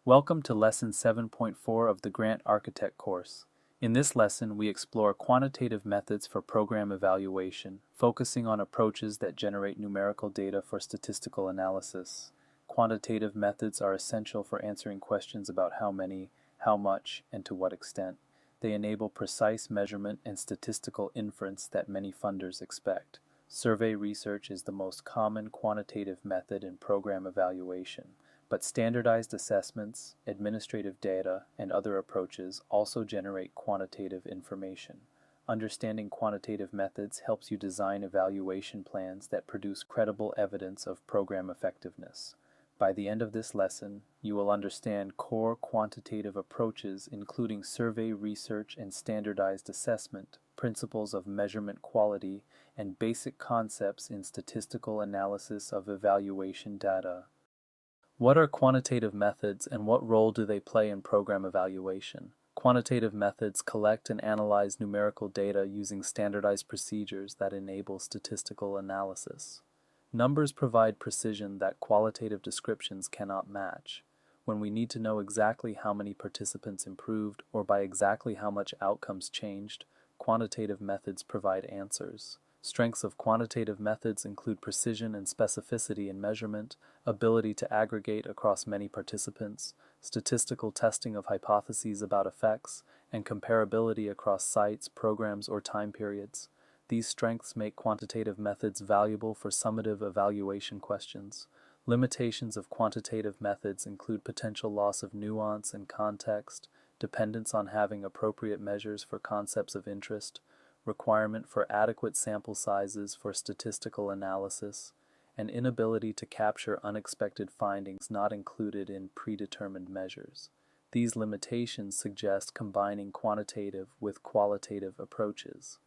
Welcome to Lesson 7.4 of the Grant Architect course. In this lesson, we explore quantitative methods for program evaluation, focusing on approaches that generate numerical data for statistical analysis. Quantitative methods are essential for answering questions about how many, how much, and to what extent. They enable precise measurement and statistical inference that many funders expect. Survey research is the most common quantitative method in program evaluation. But standardized assessments, administrative data, and other approaches also generate quantitative information. Understanding quantitative methods helps you design evaluation plans that produce credible evidence of program effectiveness. By the end of this lesson, you will understand core quantitative approaches including survey research and standardized assessment, principles of measurement quality, and basic concepts in statistical analysis of evaluation data. What are quantitative methods and what role do they play in program evaluation? Quantitative methods collect and analyze numerical data using standardized procedures that enable statistical analysis. Numbers provide precision that qualitative descriptions cannot match. When we need to know exactly how many participants improved or by exactly how much outcomes changed, quantitative methods provide answers. Strengths of quantitative methods include precision and specificity in measurement, ability to aggregate across many participants, statistical testing of hypotheses about effects, and comparability across sites, programs, or time periods. These strengths make quantitative methods valuable for summative evaluation questions. Limitations of quantitative methods include potential loss of nuance and context, dependence on having appropriate measures for concepts of interest, requirement for adequate sample sizes for statistical analysis, and inability to capture unexpected findings not included in predetermined measures. These limitations suggest combining quantitative with qualitative approaches.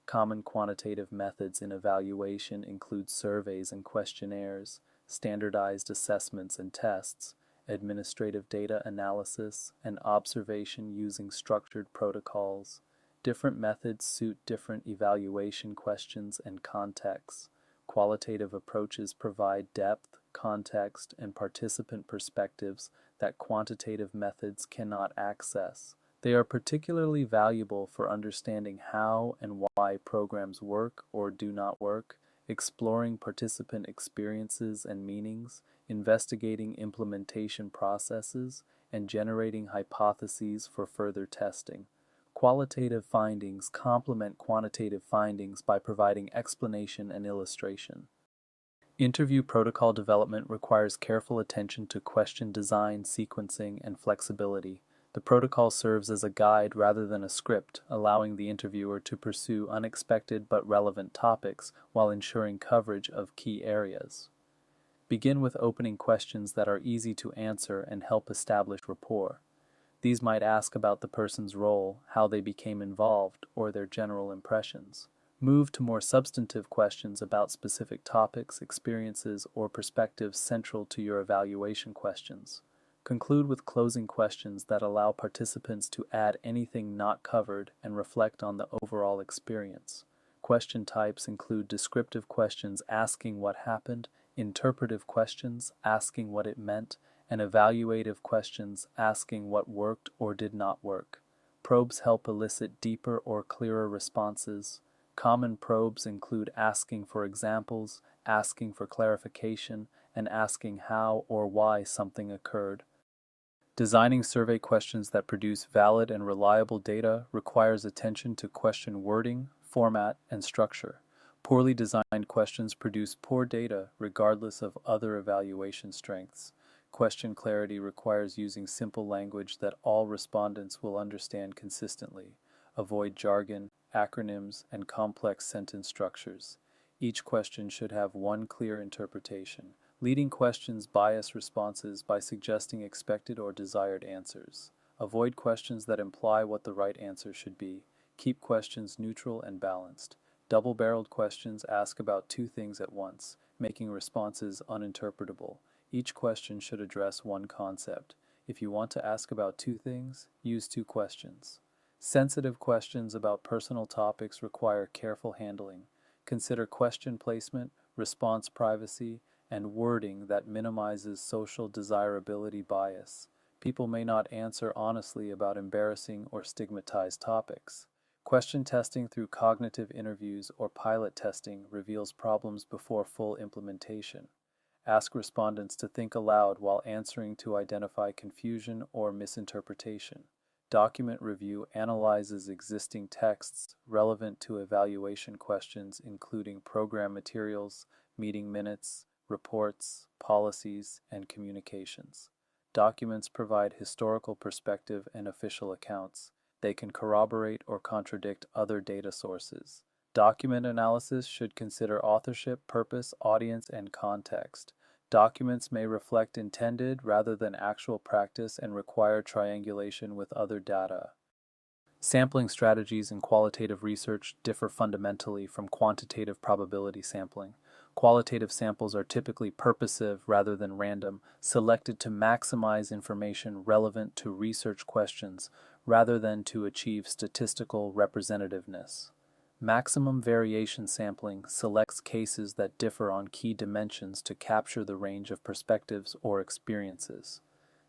Common quantitative methods in evaluation include surveys and questionnaires, standardized assessments and tests, administrative data analysis, and observation using structured protocols. Different methods suit different evaluation questions and contexts. Qualitative approaches provide depth, context, and participant perspectives that quantitative methods cannot access. They are particularly valuable for understanding how and why programs work or do not work, exploring participant experiences and meanings, investigating implementation processes, and generating hypotheses for further testing. Qualitative findings complement quantitative findings by providing explanation and illustration. Interview protocol development requires careful attention to question design, sequencing, and flexibility. The protocol serves as a guide rather than a script, allowing the interviewer to pursue unexpected but relevant topics while ensuring coverage of key areas. Begin with opening questions that are easy to answer and help establish rapport. These might ask about the person's role, how they became involved, or their general impressions. Move to more substantive questions about specific topics, experiences, or perspectives central to your evaluation questions. Conclude with closing questions that allow participants to add anything not covered and reflect on the overall experience. Question types include descriptive questions asking what happened, interpretive questions asking what it meant, and evaluative questions asking what worked or did not work. Probes help elicit deeper or clearer responses. Common probes include asking for examples, asking for clarification, and asking how or why something occurred. Designing survey questions that produce valid and reliable data requires attention to question wording, format, and structure. Poorly designed questions produce poor data regardless of other evaluation strengths. Question clarity requires using simple language that all respondents will understand consistently. Avoid jargon, acronyms, and complex sentence structures. Each question should have one clear interpretation. Leading questions bias responses by suggesting expected or desired answers. Avoid questions that imply what the right answer should be. Keep questions neutral and balanced. Double-barreled questions ask about two things at once, making responses uninterpretable. Each question should address one concept. If you want to ask about two things, use two questions. Sensitive questions about personal topics require careful handling. Consider question placement, response privacy, and wording that minimizes social desirability bias. people may not answer honestly about embarrassing or stigmatized topics. Question testing through cognitive interviews or pilot testing reveals problems before full implementation. Ask respondents to think aloud while answering to identify confusion or misinterpretation. Document review analyzes existing texts relevant to evaluation questions, including program materials, meeting minutes, reports, policies, and communications. Documents provide historical perspective and official accounts. They can corroborate or contradict other data sources. Document analysis should consider authorship, purpose, audience, and context. Documents may reflect intended rather than actual practice and require triangulation with other data. Sampling strategies in qualitative research differ fundamentally from quantitative probability sampling. Qualitative samples are typically purposive rather than random, selected to maximize information relevant to research questions rather than to achieve statistical representativeness. Maximum variation sampling selects cases that differ on key dimensions to capture the range of perspectives or experiences.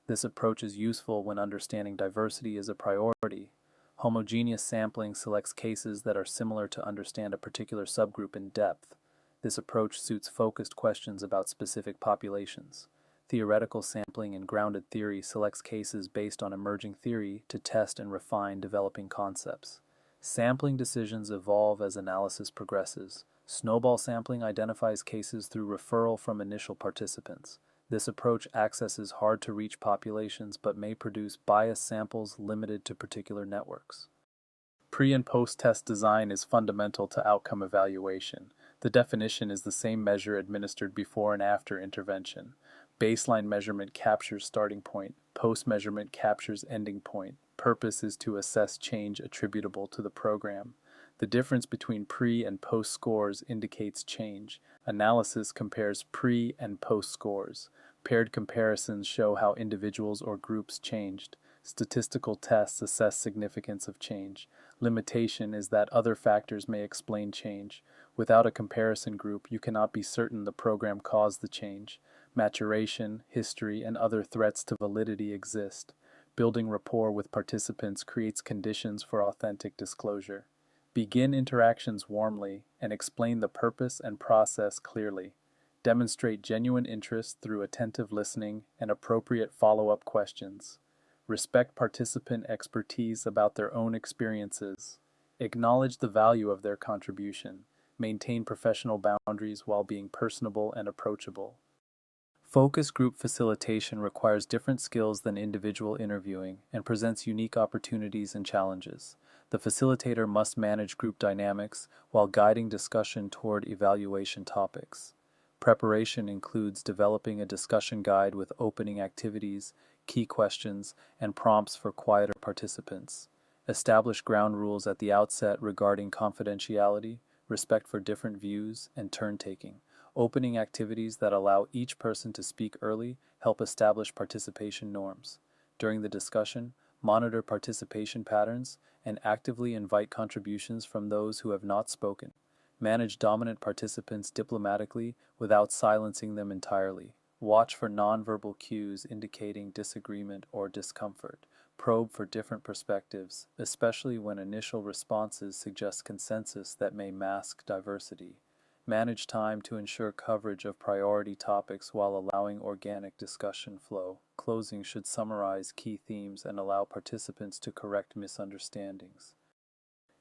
This approach is useful when understanding diversity is a priority. Homogeneous sampling selects cases that are similar to understand a particular subgroup in depth. This approach suits focused questions about specific populations. Theoretical sampling in grounded theory selects cases based on emerging theory to test and refine developing concepts. Sampling decisions evolve as analysis progresses. Snowball sampling identifies cases through referral from initial participants. This approach accesses hard-to-reach populations but may produce biased samples limited to particular networks. Pre- and post-test design is fundamental to outcome evaluation. The definition is the same measure administered before and after intervention. Baseline measurement captures starting point. Post-measurement captures ending point. Purpose is to assess change attributable to the program. The difference between pre- and post scores indicates change. Analysis compares pre- and post scores. Paired comparisons show how individuals or groups changed. Statistical tests assess significance of change. Limitation is that other factors may explain change. Without a comparison group, you cannot be certain the program caused the change. Maturation, history, and other threats to validity exist. Building rapport with participants creates conditions for authentic disclosure. Begin interactions warmly and explain the purpose and process clearly. Demonstrate genuine interest through attentive listening and appropriate follow-up questions. Respect participant expertise about their own experiences. Acknowledge the value of their contribution. Maintain professional boundaries while being personable and approachable. Focus group facilitation requires different skills than individual interviewing and presents unique opportunities and challenges. The facilitator must manage group dynamics while guiding discussion toward evaluation topics. Preparation includes developing a discussion guide with opening activities, key questions, and prompts for quieter participants. Establish ground rules at the outset regarding confidentiality, respect for different views, and turn-taking. Opening activities that allow each person to speak early help establish participation norms. During the discussion, monitor participation patterns and actively invite contributions from those who have not spoken. Manage dominant participants diplomatically without silencing them entirely. Watch for nonverbal cues indicating disagreement or discomfort. Probe for different perspectives, especially when initial responses suggest consensus that may mask diversity. Manage time to ensure coverage of priority topics while allowing organic discussion flow. Closing should summarize key themes and allow participants to correct misunderstandings.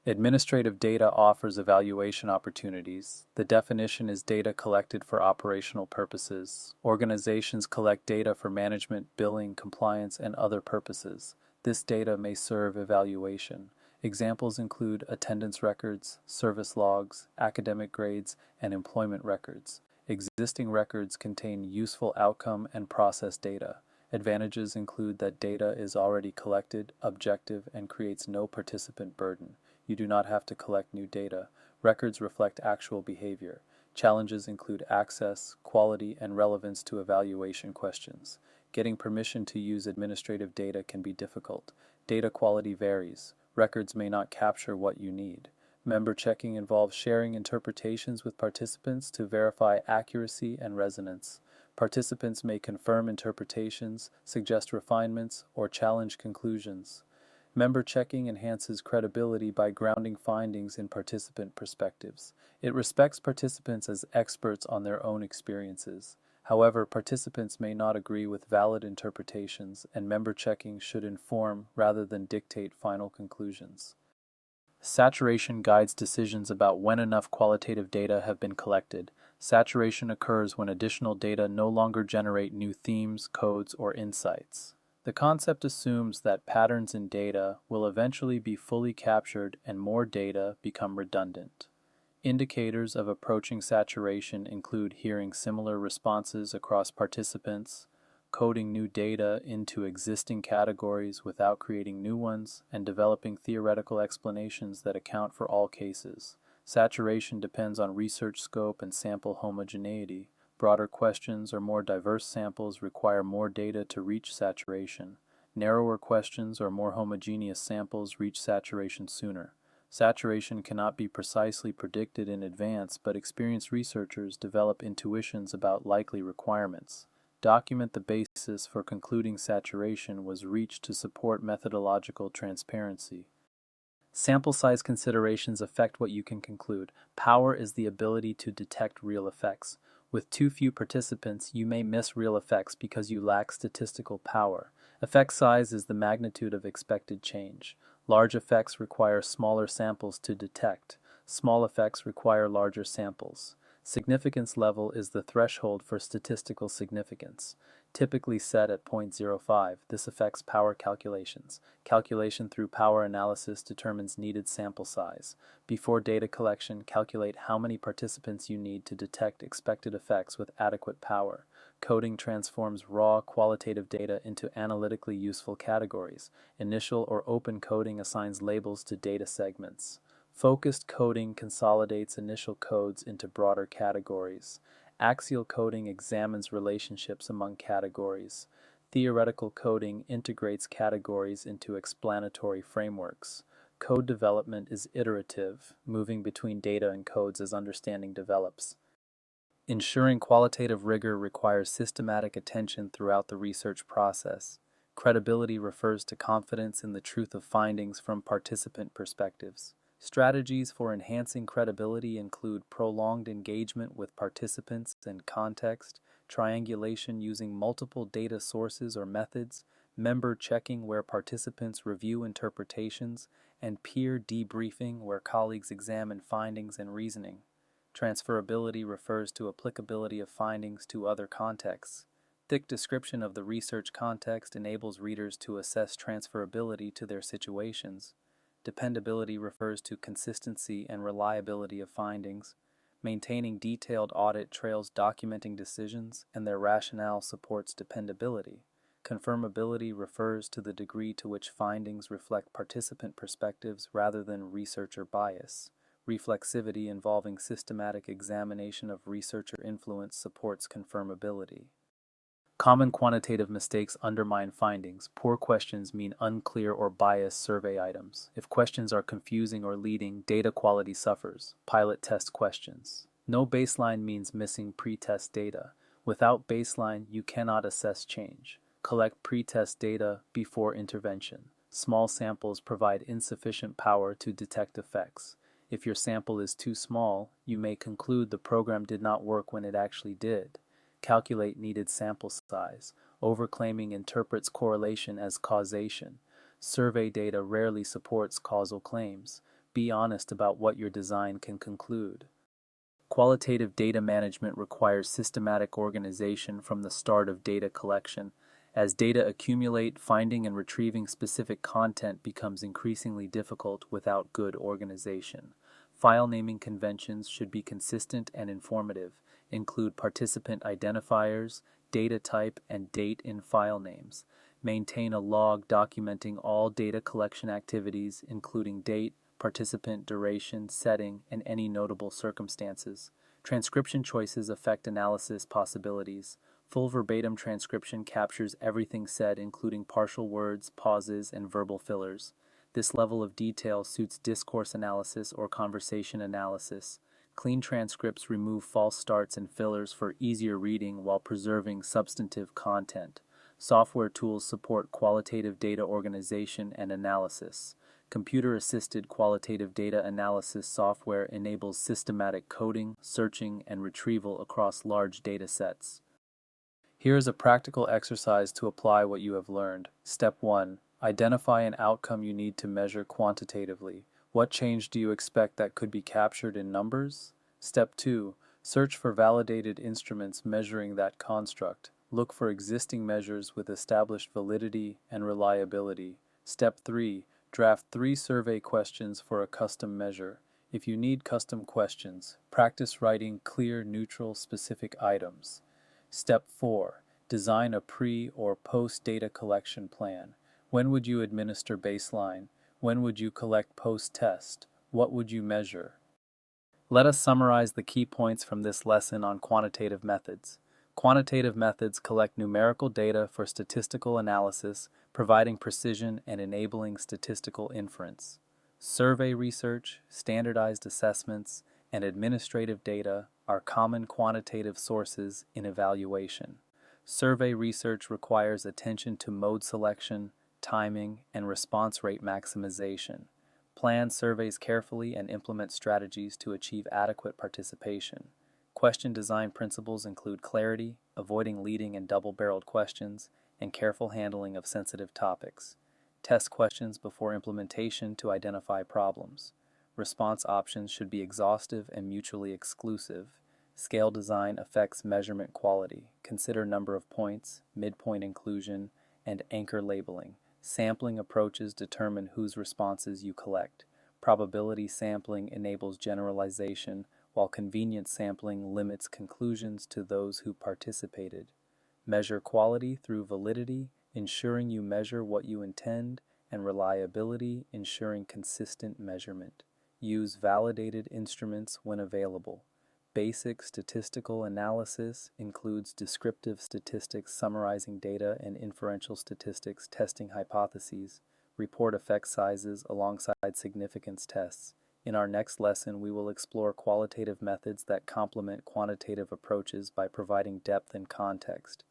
Administrative data offers evaluation opportunities. The definition is data collected for operational purposes. Organizations collect data for management, billing, compliance, and other purposes. This data may serve evaluation. Examples include attendance records, service logs, academic grades, and employment records. Existing records contain useful outcome and process data. Advantages include that data is already collected, objective, and creates no participant burden. You do not have to collect new data. Records reflect actual behavior. Challenges include access, quality, and relevance to evaluation questions. Getting permission to use administrative data can be difficult. Data quality varies. Records may not capture what you need. Member checking involves sharing interpretations with participants to verify accuracy and resonance. Participants may confirm interpretations, suggest refinements, or challenge conclusions. Member checking enhances credibility by grounding findings in participant perspectives. It respects participants as experts on their own experiences. However, participants may not agree with valid interpretations, and member checking should inform rather than dictate final conclusions. Saturation guides decisions about when enough qualitative data have been collected. Saturation occurs when additional data no longer generate new themes, codes, or insights. The concept assumes that patterns in data will eventually be fully captured and more data become redundant. Indicators of approaching saturation include hearing similar responses across participants, coding new data into existing categories without creating new ones, and developing theoretical explanations that account for all cases. Saturation depends on research scope and sample homogeneity. Broader questions or more diverse samples require more data to reach saturation. Narrower questions or more homogeneous samples reach saturation sooner. Saturation cannot be precisely predicted in advance, but experienced researchers develop intuitions about likely requirements. Document the basis for concluding saturation was reached to support methodological transparency. Sample size considerations affect what you can conclude. Power is the ability to detect real effects. With too few participants, you may miss real effects because you lack statistical power. Effect size is the magnitude of expected change. Large effects require smaller samples to detect. Small effects require larger samples. Significance level is the threshold for statistical significance, typically set at 0.05. This affects power calculations. Calculation through power analysis determines needed sample size. Before data collection, calculate how many participants you need to detect expected effects with adequate power. Coding transforms raw, qualitative data into analytically useful categories. Initial or open coding assigns labels to data segments. Focused coding consolidates initial codes into broader categories. Axial coding examines relationships among categories. Theoretical coding integrates categories into explanatory frameworks. Code development is iterative, moving between data and codes as understanding develops. Ensuring qualitative rigor requires systematic attention throughout the research process. Credibility refers to confidence in the truth of findings from participant perspectives. Strategies for enhancing credibility include prolonged engagement with participants and context, triangulation using multiple data sources or methods, member checking where participants review interpretations, and peer debriefing where colleagues examine findings and reasoning. Transferability refers to applicability of findings to other contexts. Thick description of the research context enables readers to assess transferability to their situations. Dependability refers to consistency and reliability of findings. Maintaining detailed audit trails documenting decisions, and their rationale supports dependability. Confirmability refers to the degree to which findings reflect participant perspectives rather than researcher bias. Reflexivity involving systematic examination of researcher influence supports confirmability. Common quantitative mistakes undermine findings. Poor questions mean unclear or biased survey items. If questions are confusing or leading, data quality suffers. Pilot test questions. No baseline means missing pre-test data. Without baseline, you cannot assess change. Collect pre-test data before intervention. Small samples provide insufficient power to detect effects. If your sample is too small, you may conclude the program did not work when it actually did. Calculate needed sample size. Overclaiming interprets correlation as causation. Survey data rarely supports causal claims. Be honest about what your design can conclude. Qualitative data management requires systematic organization from the start of data collection. As data accumulate, finding and retrieving specific content becomes increasingly difficult without good organization. File naming conventions should be consistent and informative, include participant identifiers, data type, and date in file names. Maintain a log documenting all data collection activities, including date, participant duration, setting, and any notable circumstances. Transcription choices affect analysis possibilities. Full verbatim transcription captures everything said, including partial words, pauses, and verbal fillers. This level of detail suits discourse analysis or conversation analysis. Clean transcripts remove false starts and fillers for easier reading while preserving substantive content. Software tools support qualitative data organization and analysis. Computer-assisted qualitative data analysis software enables systematic coding, searching, and retrieval across large data sets. Here is a practical exercise to apply what you have learned. Step 1. Identify an outcome you need to measure quantitatively. What change do you expect that could be captured in numbers? Step 2. Search for validated instruments measuring that construct. Look for existing measures with established validity and reliability. Step 3. Draft 3 survey questions for a custom measure. If you need custom questions, practice writing clear, neutral, specific items. Step 4. Design a pre- or post-data collection plan. When would you administer baseline? When would you collect post-test? What would you measure? Let us summarize the key points from this lesson on quantitative methods. Quantitative methods collect numerical data for statistical analysis, providing precision and enabling statistical inference. Survey research, standardized assessments, and administrative data are common quantitative sources in evaluation. Survey research requires attention to mode selection, timing, and response rate maximization. Plan surveys carefully and implement strategies to achieve adequate participation. Question design principles include clarity, avoiding leading and double-barreled questions, and careful handling of sensitive topics. Test questions before implementation to identify problems. Response options should be exhaustive and mutually exclusive. Scale design affects measurement quality. Consider number of points, midpoint inclusion, and anchor labeling. Sampling approaches determine whose responses you collect. Probability sampling enables generalization, while convenience sampling limits conclusions to those who participated. Measure quality through validity, ensuring you measure what you intend, and reliability, ensuring consistent measurement. Use validated instruments when available. Basic statistical analysis includes descriptive statistics summarizing data and inferential statistics testing hypotheses. Report effect sizes alongside significance tests. In our next lesson, we will explore qualitative methods that complement quantitative approaches by providing depth and context.